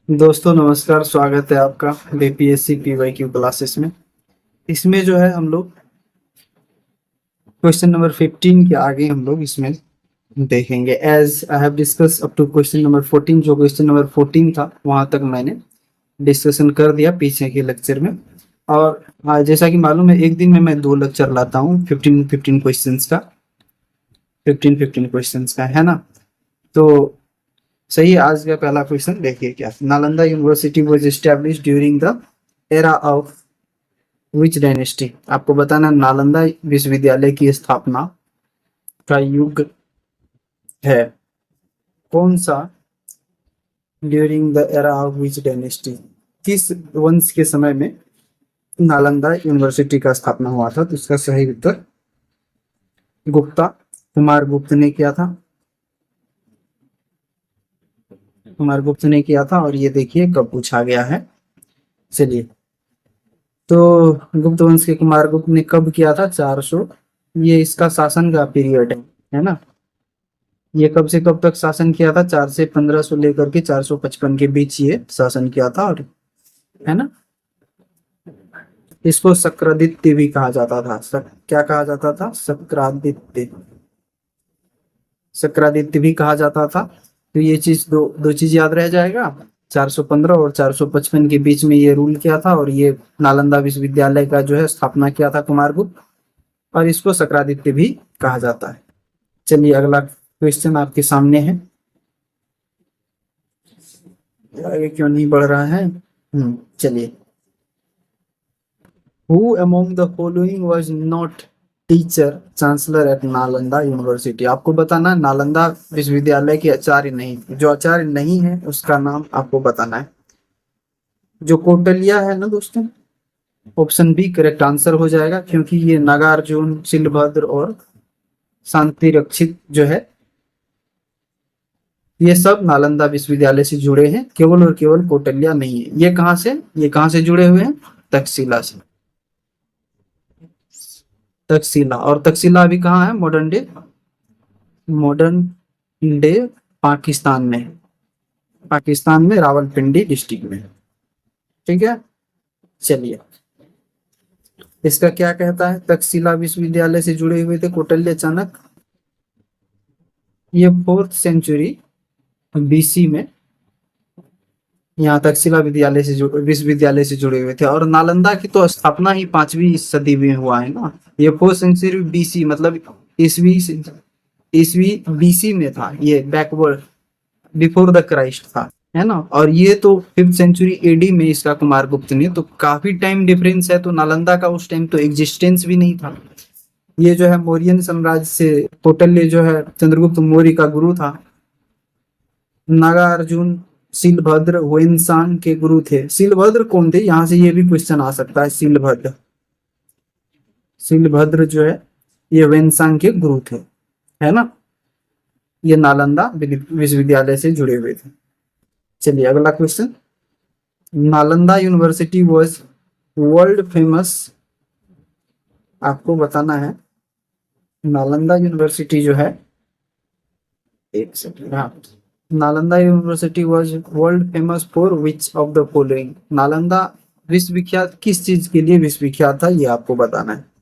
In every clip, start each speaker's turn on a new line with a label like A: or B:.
A: दोस्तों नमस्कार, स्वागत है आपका बीपीएससी पीवाईक्यू क्लासेस में। इसमें जो है हम लोग क्वेश्चन नंबर 15 के आगे हम लोग इसमें देखेंगे। As I have discuss up to question number 14, जो क्वेश्चन नंबर 14 था वहां तक मैंने डिस्कशन कर दिया पीछे के लेक्चर में। और जैसा कि मालूम है, एक दिन में मैं 2 लेक्चर लाता हूँ 15 क्वेश्चंस का, 15 क्वेश्चंस का, है ना। तो सही है। आज का पहला क्वेश्चन देखिए क्या। Nalanda university was established during the era of which dynasty. आपको बताना नालंदा विश्वविद्यालय की स्थापना का युग है कौन सा, during the era of which dynasty, किस वंश के समय में नालंदा यूनिवर्सिटी का स्थापना हुआ था। तो इसका सही उत्तर गुप्ता, कुमार गुप्त ने किया था, कुमार गुप्त ने किया था। और ये देखिए कब पूछा गया है। चलिए, तो गुप्त वंश के कुमार गुप्त ने कब किया था? 400, ये इसका शासन का पीरियड है ना। ये कब से कब तक शासन किया था? 4 से 1500 लेकर के 455 के बीच ये शासन किया था। और है ना, इसको शक्रादित्य भी कहा जाता था। क्या कहा जाता था? शक्रादित्य, शक्रादित्य भी कहा जाता था। तो ये चीज दो दो चीज याद रह जाएगा। 415 और 455 के बीच में ये रूल किया था, और ये नालंदा विश्वविद्यालय का जो है स्थापना किया था कुमारगुप्त, और इसको शक्रादित्य भी कहा जाता है। चलिए, अगला क्वेश्चन आपके सामने है। आगे क्यों नहीं बढ़ रहा है? चलिए। Who among the following was not teacher chancellor at Nalanda university. आपको बताना है नालंदा विश्वविद्यालय के आचार्य नहीं, जो आचार्य नहीं है उसका नाम आपको बताना है। जो कौटिल्य है ना दोस्तों, ऑप्शन बी करेक्ट आंसर हो जाएगा, क्योंकि ये नागार्जुन, शिलभद्र और शांति रक्षित जो है, ये सब नालंदा विश्वविद्यालय से जुड़े हैं। केवल और केवल कौटिल्य नहीं है। ये कहाँ से जुड़े हुए हैं? तक्षशिला से। तक्षशिला, और तक्षशिला अभी कहाँ है? मॉडर्न डे पाकिस्तान में, पाकिस्तान में रावलपिंडी डिस्ट्रिक्ट में। ठीक है। चलिए, इसका क्या कहता है? तक्षशिला विश्वविद्यालय से जुड़े हुए थे कौटिल्य चाणक्य। ये 4th सेंचुरी बीसी में यहाँ तक्षशिला विश्वविद्यालय से जुड़े हुए थे। और नालंदा की तो स्थापना ही 5वीं सदी में हुआ है ना। ये 4th सेंचुरी बीसी मतलब ईसवी ईसवी बीसी में था। ये बैकवर्ड, बिफोर द क्राइस्ट था, है ना। और ये तो 5th सेंचुरी एडी में इसका कुमार गुप्त ने, तो काफी टाइम डिफरेंस है। तो नालंदा का उस टाइम तो एग्जिस्टेंस भी नहीं था। ये जो है मौर्यन साम्राज्य से कौटिल्य जो है चंद्रगुप्त मौर्य का गुरु था। नागार्जुन, शिलभद्र वेन्सान के गुरु थे। शिलभद्र कौन थे? यहाँ से ये भी क्वेश्चन आ सकता है। शिलभद्र जो है ये वेन्सान के गुरु थे, है ना। ये नालंदा विश्वविद्यालय से जुड़े हुए थे। चलिए, अगला question. Nalanda university was world famous. आपको बताना है नालंदा यूनिवर्सिटी जो है, एक सेकंड, हाँ। Nalanda university was world famous for which of the following. Nalanda विश्व विख्यात किस चीज के लिए विश्व विख्यात था, ये आपको बताना है।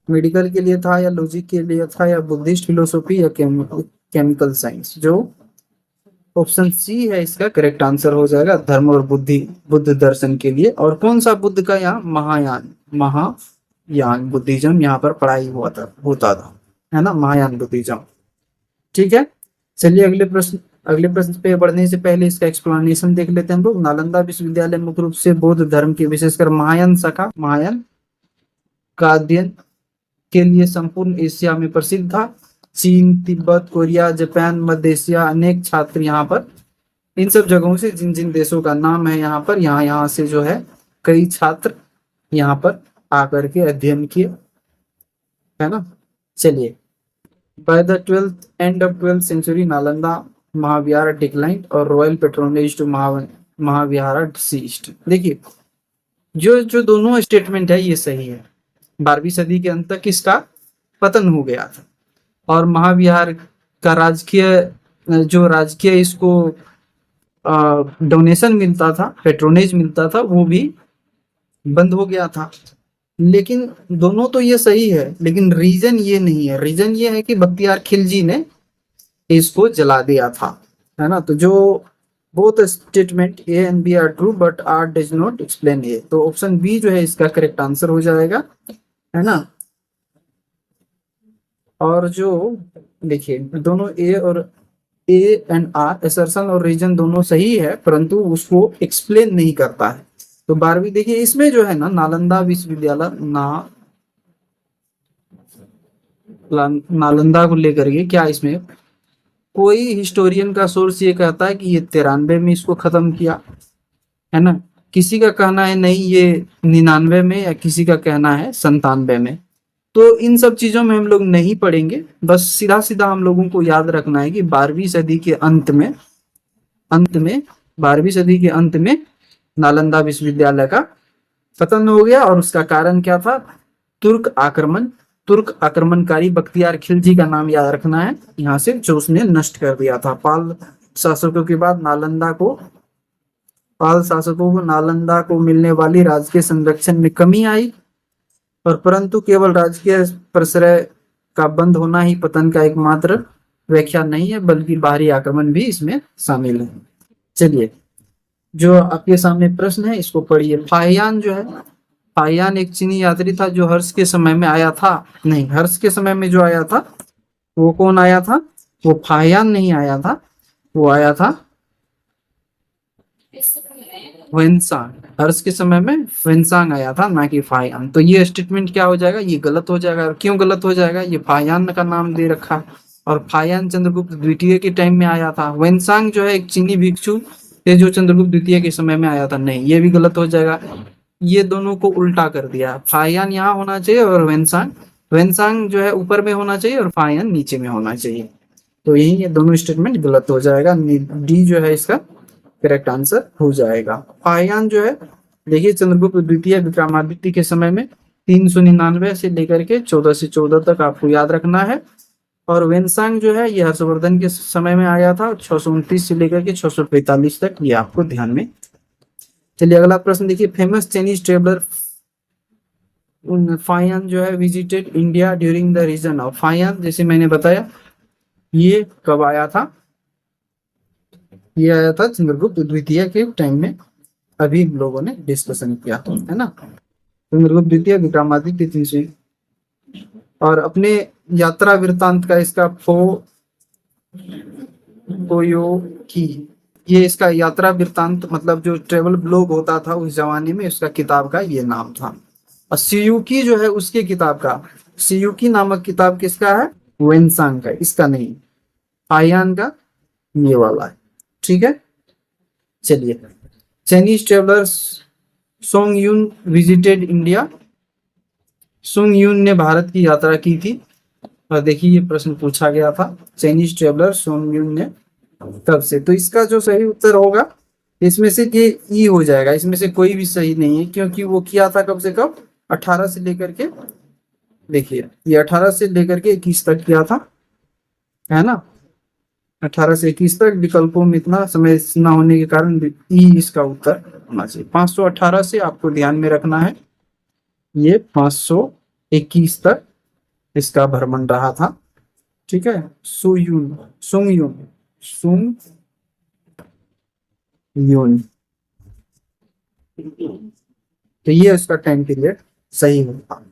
A: मेडिकल के लिए था, या लॉजिक के लिए था, या बुद्धिस्ट फिलोसॉफी, या केमिकल साइंस। जो ऑप्शन सी है इसका करेक्ट आंसर हो जाएगा, धर्म और बुद्ध दर्शन के लिए। और कौन सा बुद्ध का? यहाँ महायान बुद्धिज्म यहाँ पर पढ़ाई होता था, है ना, महायान बुद्धिज्म। ठीक है। चलिए, अगले प्रश्न पे बढ़ने से पहले इसका एक्सप्लेनेशन देख लेते हैं हम लोग। नालंदा विश्वविद्यालय मुख्य रूप से बौद्ध धर्म के, विशेषकर महायान शाखा, महायान का अध्ययन के लिए संपूर्ण एशिया में प्रसिद्ध था। चीन, तिब्बत, कोरिया, जापान, मध्य एशिया, अनेक छात्र यहाँ पर, इन सब जगहों से, जिन जिन देशों का नाम है यहाँ पर, यहाँ से जो है कई छात्र यहाँ पर आकर के अध्ययन किए, है ना। चलिए, by the end of 12th century Nalanda Mahavihara declined और royal patronage to Mahavihara ceased. देखिए, जो जो दोनों स्टेटमेंट है ये सही है। 12वीं सदी के अंत तक इसका पतन हो गया था, और महाविहार का राजकीय इसको डोनेशन मिलता था, पेट्रोनेज मिलता था, वो भी बंद हो गया था। लेकिन दोनों तो ये सही है, लेकिन रीजन ये नहीं है। रीजन ये है कि बख्तियार खिलजी ने इसको जला दिया था, है ना। तो जो both statement A and B are true but R does not explain A, तो ऑप्शन बी जो है इसका करेक्ट आंसर हो जाएगा, है ना। और जो देखिए दोनों ए और ए एंड आर असर्शन और रीजन दोनों सही है, परंतु उसको एक्सप्लेन नहीं करता है। तो 12वीं देखिए इसमें जो है ना नालंदा विश्वविद्यालय नालंदा को लेकर के क्या इसमें कोई हिस्टोरियन का सोर्स ये कहता है कि ये 93 में इसको खत्म किया, है ना। किसी का कहना है नहीं ये 99 में, या किसी का कहना है 97 में। तो इन सब चीजों में हम लोग नहीं पढ़ेंगे, बस सीधा सीधा हम लोगों को याद रखना है कि 12वीं सदी के अंत में 12वीं सदी के अंत में नालंदा विश्वविद्यालय का पतन हो गया। और उसका कारण क्या था? तुर्क आक्रमणकारी बख्तियार खिलजी का नाम याद रखना है यहाँ से, जो उसने नष्ट कर दिया था। पाल शासकों के बाद पाल शासकों को नालंदा को मिलने वाली राजकीय संरक्षण में कमी आई, और परंतु केवल राजकीय प्रश्रय का बंद होना ही पतन का एकमात्र व्याख्या नहीं है, बल्कि बाहरी आक्रमण भी इसमें शामिल है। चलिए जो आपके सामने प्रश्न है इसको पढ़िए। फाहियान जो है, फाहियान एक चीनी यात्री था जो हर्ष के समय में आया था। नहीं, हर्ष के समय में जो आया था वो कौन आया था? वो फाहियान नहीं आया था, वो आया था वेनसांग। हर्ष के समय में वेनसांग आया था, ना कि फाहियान। तो ये स्टेटमेंट क्या हो जाएगा? ये गलत हो जाएगा। क्यों गलत हो जाएगा? ये फाहियान का नाम दे रखा है, और फाहियान चंद्रगुप्त द्वितीय के टाइम में आया था। वेनसांग जो है एक चीनी भिक्षु ये जो चंद्रगुप्त द्वितीय के समय में आया था। नहीं, ये भी गलत हो जाएगा। ये दोनों को उल्टा कर दिया। फाहियान यहाँ होना चाहिए और वेनसांग जो है ऊपर में होना चाहिए और फाहियान नीचे में होना चाहिए। तो यही ये दोनों स्टेटमेंट गलत हो जाएगा। डी जो है इसका करेक्ट आंसर हो जाएगा। फाहियान जो है देखिए चंद्रगुप्त द्वितीय विक्रमादित्य के समय में 399 से लेकर के 1414 तक आपको याद रखना है। और वेनसांग जो है ये हर्षवर्धन के समय में आया था, 629 से लेकर के 645 तक, ये आपको ध्यान में। चलिए अगला प्रश्न देखिए। फेमस चाइनीज ट्रेवलर फाहियान जो है visited India during the reign of. Fahien जैसे मैंने बताया ये कब आया था? ये आया था चंद्रगुप्त द्वितीय के टाइम में। अभी हम लोगों ने डिस्कशन किया है ना, चंद्रगुप्त द्वितीय विक्रमादित्य 300। और अपने यात्रा वृत्तांत का इसका की ये इसका यात्रा वृत्तांत मतलब जो ट्रेवल ब्लॉग होता था उस जमाने में, उसका किताब का ये नाम था। और सियुकी जो है उसके किताब का, सियुकी नामक किताब किसका है? वेनसांग का, इसका नहीं, फाहियान का ये वाला है। ठीक है। चलिए Chinese travellers Song Yun visited India. Song Yun ने भारत की यात्रा की थी। और देखिए ये प्रश्न पूछा गया था, चाइनीज ट्रेवलर सोंग यून ने कब से। तो इसका जो सही उत्तर होगा इसमें से ये ई हो जाएगा, इसमें से कोई भी सही नहीं है, क्योंकि वो किया था कब से कब? 18 से लेकर के, देखिए ये 18 से लेकर के 21 तक किया था, है ना। 18 से 21 तक, विकल्पों में इतना समय न होने के कारण ई इसका उत्तर होना चाहिए। 518 से आपको ध्यान में रखना है, ये 521 तक इसका भ्रमण रहा था। ठीक है। सुंग यून, तो ये उसका टाइम पीरियड सही होगा।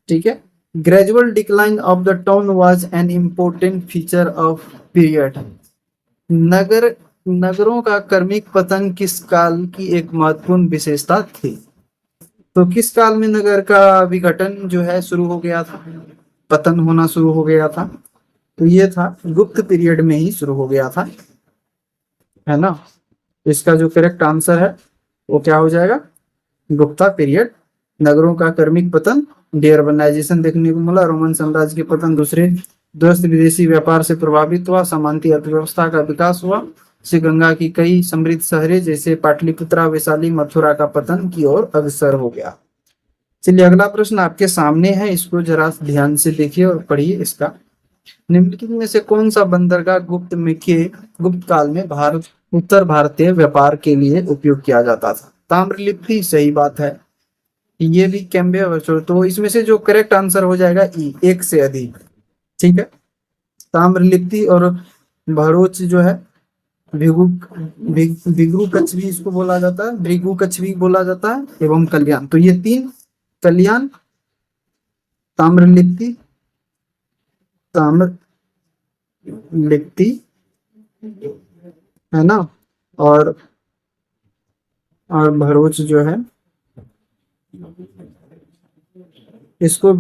A: ठीक है। Gradual decline of the town was an important feature of period. नगरों का क्रमिक पतन किस काल की एक महत्वपूर्ण विशेषता थी? तो किस काल में नगर का विघटन जो है शुरू हो गया था, पतन होना शुरू हो गया था? तो ये था गुप्त पीरियड में ही शुरू हो गया था, है ना। इसका जो करेक्ट आंसर है वो क्या हो जाएगा? गुप्ता पीरियड। नगरों का क्रमिक पतन, डीअर्बनाइजेशन देखने को मिला, रोमन साम्राज्य के पतन, दूसरे दूरस्थ विदेशी व्यापार से प्रभावित हुआ, सामंती अर्थव्यवस्था का विकास हुआ, से गंगा की कई समृद्ध शहरें जैसे पाटलिपुत्रा, वैशाली, मथुरा का पतन की ओर अग्रसर हो गया। चलिए अगला प्रश्न आपके सामने है, इसको जरा ध्यान से देखिए और पढ़िए। इसका निम्नलिखित में से कौन सा बंदरगाह गुप्त काल में भारत उत्तर भारतीय व्यापार के लिए उपयोग किया जाता था। ताम्रलिप्ति, सही बात है, ये भी कैम्बिया वर्चुअल। तो इसमें से जो करेक्ट आंसर हो जाएगा ई, एक से अधिक। ठीक है, ताम्रलिप्ति और भरूच जो है, भिगु कच्छ भी इसको बोला जाता है, भृगु कच्छ भी बोला जाता है, एवं कल्याण। तो ये तीन, कल्याण, ताम्रलिप्ति, ताम्रलिप्ति है ना, और भरूच जो है, इसको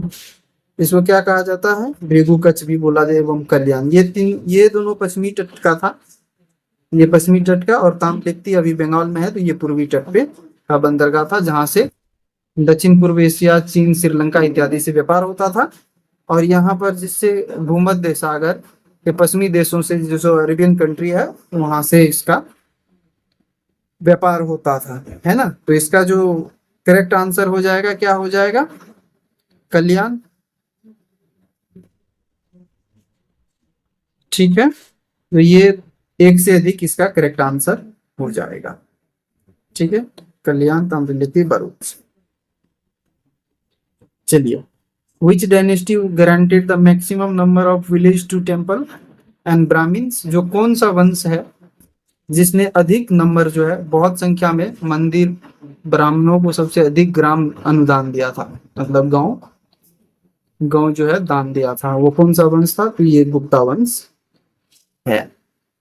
A: इसको क्या कहा जाता है, भृगु कच्छ भी बोला जाए, एवं कल्याण। ये तीन, ये दोनों पश्चिमी तट का था, ये पश्चिमी तट का, और ताम्रलिप्ति अभी बंगाल में है, तो ये पूर्वी तट पे का बंदरगाह था, जहां से दक्षिण पूर्व एशिया, चीन, श्रीलंका इत्यादि से व्यापार होता था। और यहाँ पर जिससे भूमध्य सागर के पश्चिमी देशों से, जो अरेबियन कंट्री है, वहां से इसका व्यापार होता था, है ना। तो इसका जो करेक्ट आंसर हो जाएगा, क्या हो जाएगा, कल्याण। ठीक है, तो ये एक से अधिक इसका करेक्ट आंसर हो जाएगा। ठीक है, कल्याण, ताम्रलिप्ति, भरूच। चलिए, which dynasty guaranteed the maximum number of village to temple and Brahmans. जो कौन सा वंश है जिसने अधिक नंबर जो है, बहुत संख्या में मंदिर, ब्राह्मणों को सबसे अधिक ग्राम अनुदान दिया था, मतलब गांव जो है दान दिया था, वो कौन सा वंश था, तो ये गुप्ता वंश है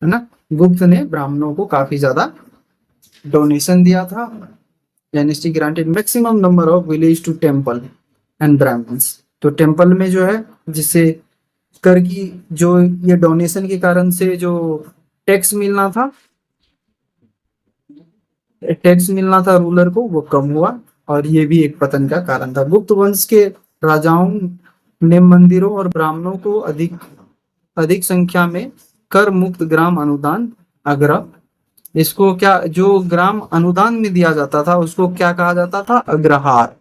A: ना। गुप्त ने ब्राह्मणों को काफी ज्यादा डोनेशन दिया था। Dynasty granted maximum number of village to temple and Brahmans. तो टेम्पल में जो है, जिससे कर की जो ये डोनेशन के कारण से जो टैक्स मिलना था, रूलर को, वो कम हुआ, और ये भी एक पतन का कारण था। गुप्त वंश के राजाओं ने मंदिरों और ब्राह्मणों को अधिक संख्या में कर मुक्त ग्राम अनुदान, आग्रह, इसको क्या, जो ग्राम अनुदान में दिया जाता था उसको क्या कहा जाता था, अग्रहार।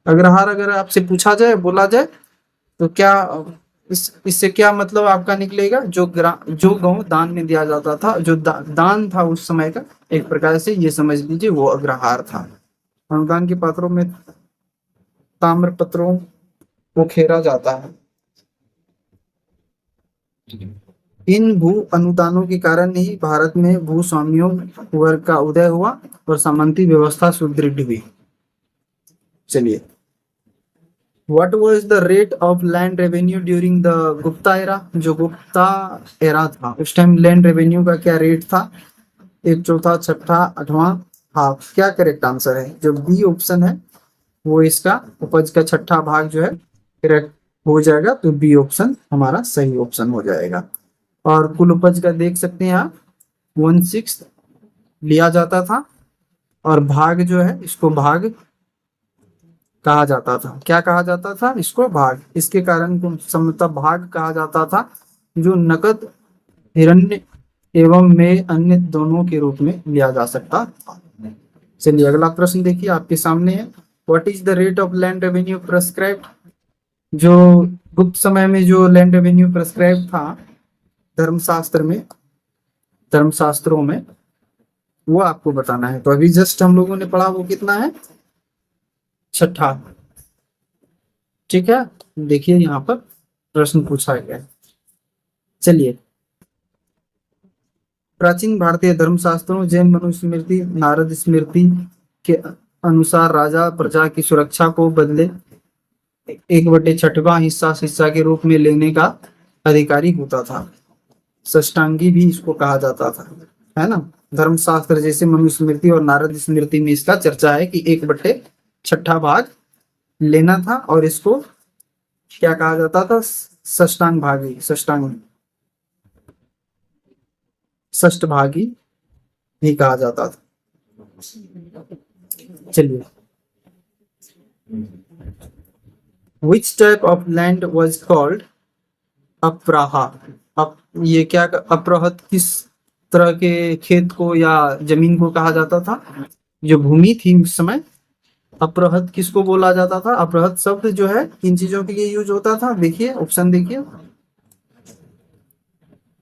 A: अग्रहार अगर आपसे पूछा जाए, बोला जाए, तो क्या इससे क्या मतलब आपका निकलेगा, जो गांव दान में दिया जाता था, जो दान था उस समय का, एक प्रकार से ये समझ लीजिए वो अग्रहार था। अनुदान के पात्रों में ताम्र पत्रों को खेरा जाता है। इन भू अनुदानों के कारण ही भारत में भूस्वामियों वर्ग का उदय हुआ और सामंती व्यवस्था सुदृढ़ हुई। चलिए, What was the rate of land revenue during the Gupta era. जो गुप्ता एरा था उस टाइम लैंड रेवेन्यू का क्या रेट था, एक चौथा, छठा, आठवां, हाफ। क्या करेक्ट आंसर है, जो बी ऑप्शन है वो इसका उपज का छठा भाग जो है करेक्ट हो जाएगा, तो बी ऑप्शन हमारा सही ऑप्शन हो जाएगा। और कुल उपज का देख सकते हैं आप, 1/6 लिया जाता था, और भाग जो है इसको भाग कहा जाता था। क्या कहा जाता था, इसको भाग। इसके कारण को समता भाग कहा जाता था, जो नकद, हिरण्य एवं में अन्य दोनों के रूप में लिया जा सकता था। चलिए, अगला प्रश्न देखिए आपके सामने है, what is the rate of land revenue prescribed. जो गुप्त समय में जो लैंड रेवेन्यू प्रेस्क्राइब था धर्मशास्त्रों में, वो आपको बताना है। तो अभी जस्ट हम लोगों ने पढ़ा, वो कितना है, छठा। ठीक है, देखिए यहाँ पर प्रश्न पूछा गया है। चलिए, प्राचीन भारतीय धर्मशास्त्रों, जैन मनुस्मृति, नारद स्मृति के अनुसार राजा प्रजा की सुरक्षा को बदले 1/6वां हिस्सा शिक्षा के रूप में लेने का अधिकारी होता था। षष्टांगी भी इसको कहा जाता था, है ना। धर्मशास्त्र जैसे मनुस्मृति और नारद स्मृति में इसका चर्चा है कि 1/6 भाग लेना था, और इसको क्या कहा जाता था, षष्ठ भागी भी कहा जाता था। चलिए, which type of land was called अप्राहा। अब ये क्या, अप्रहत किस तरह के खेत को या जमीन को कहा जाता था, जो भूमि थी उस समय। अप्रहत किसको बोला जाता था, अप्रहत शब्द जो है किन चीजों के लिए यूज होता था, देखिए ऑप्शन देखिए,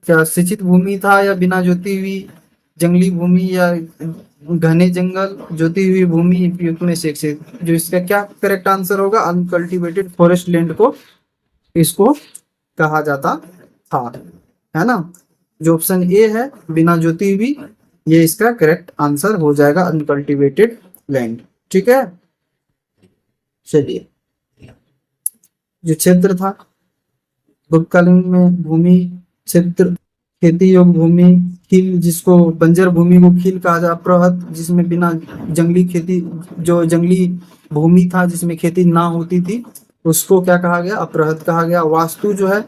A: क्या सिंचित भूमि था या बिना जोती हुई जंगली भूमि या घने जंगल जोती हुई भूमि, उपयुक्त में से एक से, जो इसका क्या करेक्ट आंसर होगा, अनकल्टिवेटेड फॉरेस्ट लैंड को इसको कहा जाता था, है ना। जो ऑप्शन ए है बिना जोती हुई, ये इसका करेक्ट आंसर हो जाएगा, अनकल्टिवेटेड लैंड। ठीक है, चलिए। जो क्षेत्र था गुप्तकालीन में, भूमि क्षेत्र, खेती योग्य भूमि, खील जिसको बंजर भूमि को खील कहा जाता, अपृहत जिसमें बिना जंगली खेती, जो जंगली भूमि था जिसमें खेती ना होती थी उसको क्या कहा गया, अपृहत कहा गया। वास्तु जो है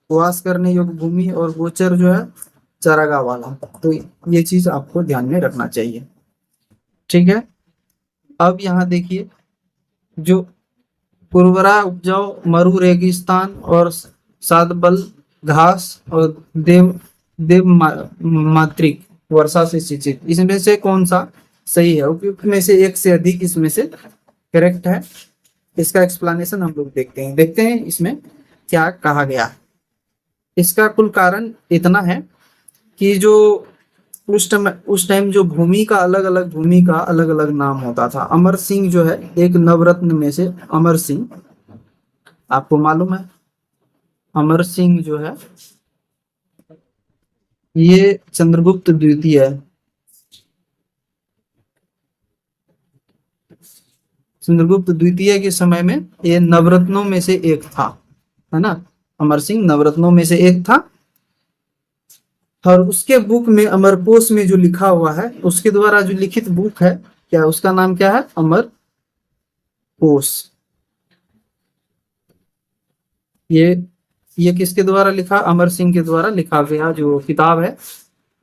A: वास करने योग्य भूमि, और गोचर जो है चारागाह वाला। तो ये चीज आपको ध्यान में रखना चाहिए। ठीक है, अब यहाँ देखिए, जो उर्वरा उपजाऊ मरु रेगिस्तान और सादबल घास और देव मात्रिक वर्षा से सिंचित, इसमें से कौन सा सही है, उपयुक्त में से एक से अधिक इसमें से करेक्ट है। इसका एक्सप्लेनेशन हम लोग देखते हैं इसमें क्या कहा गया। इसका कुल कारण इतना है कि जो उस टाइम जो भूमि का अलग अलग नाम होता था। अमर सिंह जो है एक नवरत्न में से, अमर सिंह आपको मालूम है, अमर सिंह जो है ये चंद्रगुप्त द्वितीय है। चंद्रगुप्त द्वितीय के समय में ये नवरत्नों में से एक था, है ना। अमर सिंह नवरत्नों में से एक था, और उसके बुक में अमरकोश में जो लिखा हुआ है, उसके द्वारा जो लिखित बुक है, क्या उसका नाम क्या है, अमरकोश। ये किसके द्वारा लिखा, अमर सिंह के द्वारा लिखा गया जो किताब है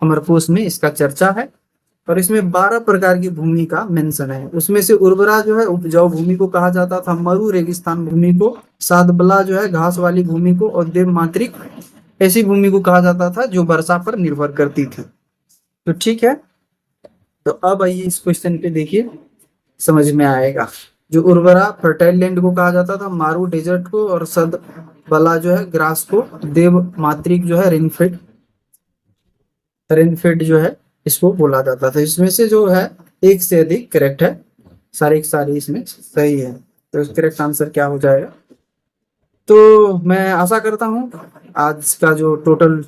A: अमरकोश में इसका चर्चा है। और इसमें 12 प्रकार की भूमि का मेंशन है। उसमें से उर्वरा जो है उपजाऊ भूमि को कहा जाता था, मरु रेगिस्तान भूमि को, सादबला जो है घास वाली भूमि को, और देवमात्रिक ऐसी भूमि को कहा जाता था जो वर्षा पर निर्भर करती थी। तो ठीक है, तो अब आइए इस क्वेश्चन पे देखिए, समझ में आएगा। जो उर्वरा फर्टाइल लैंड को कहा जाता था, मारू डेजर्ट को, और सदबला जो है ग्रास को, देवमात्रिक जो है रेनफेड जो है इसको बोला जाता था। इसमें से जो है एक से अधिक करेक्ट है, सारे इसमें सही है। तो करेक्ट आंसर क्या हो जाएगा। तो मैं आशा करता हूं आज का जो टोटल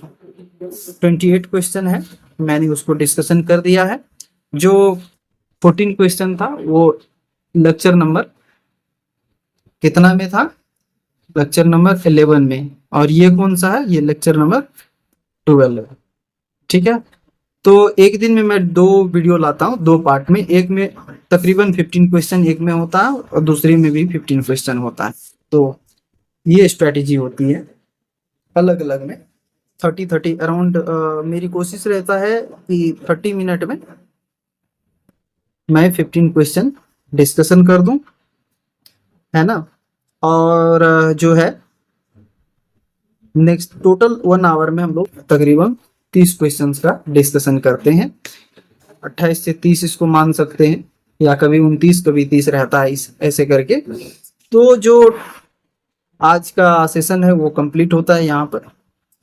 A: 28 क्वेश्चन है मैंने उसको डिस्कशन कर दिया है। जो 14 क्वेश्चन था वो लेक्चर नंबर कितना में था, लेक्चर नंबर 11 में, और ये कौन सा है, ये लेक्चर नंबर 12 है। ठीक है, तो एक दिन में मैं 2 वीडियो लाता हूँ, 2 पार्ट में। एक में तकरीबन 15 क्वेश्चन एक में होता है, और दूसरे में भी 15 क्वेश्चन होता है। तो ये स्ट्रेटेजी होती है अलग अलग में। 30 अराउंड मेरी कोशिश रहता है कि 30 मिनट में मैं 15 क्वेश्चन डिस्कशन कर दूं, है ना। और जो है नेक्स्ट टोटल 1 आवर में हम लोग तकरीबन 30 क्वेश्चंस का डिस्कशन करते हैं। 28 से 30 इसको मान सकते हैं, या कभी 29 कभी 30 रहता है, इस ऐसे करके। तो जो आज का सेशन है वो कंप्लीट होता है यहाँ पर,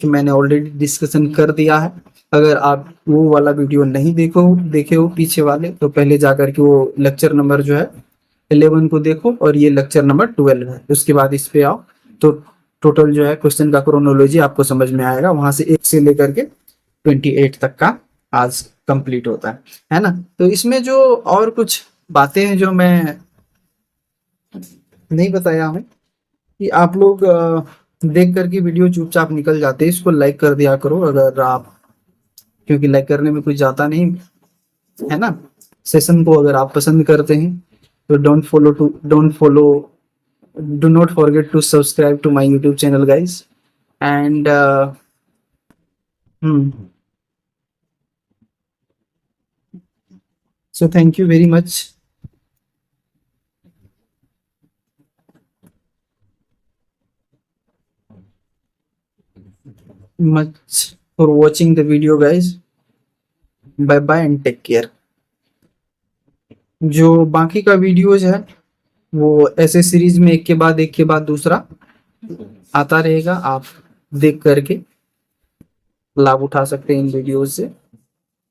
A: कि मैंने ऑलरेडी डिस्कशन कर दिया है। अगर आप वो वाला वीडियो नहीं देखे हो पीछे वाले, तो पहले जाकर के वो लेक्चर नंबर जो है 11 को देखो, और ये लेक्चर नंबर 12 है। उसके बाद इस पे आओ, तो टोटल जो है क्वेश्चन का क्रोनोलॉजी आपको समझ में आएगा। वहां से 1 से लेकर के 28 तक का आज कंप्लीट होता है ना। तो इसमें जो और कुछ बातें हैं जो मैं नहीं बताया हूँ, कि आप लोग देख करके वीडियो चुपचाप निकल जाते हैं, इसको लाइक कर दिया करो अगर आप, क्योंकि लाइक करने में कुछ जाता नहीं है ना। सेशन को अगर आप पसंद करते हैं तो do not forget to subscribe to my YouTube channel guys. And so thank you very much for watching the video guys. Bye bye and take care. जो बाकी का वीडियोज है वो ऐसे सीरीज में एक के बाद दूसरा आता रहेगा, आप देख करके लाभ उठा सकते हैं इन वीडियोज से।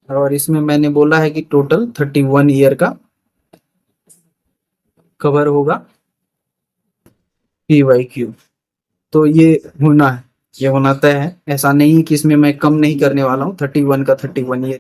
A: और इसमें मैंने बोला है कि टोटल 31 ईयर का कवर होगा PYQ। तो ये होना है, ये होना तय है। ऐसा नहीं है कि इसमें मैं कम नहीं करने वाला हूँ, 31 का 31 ईयर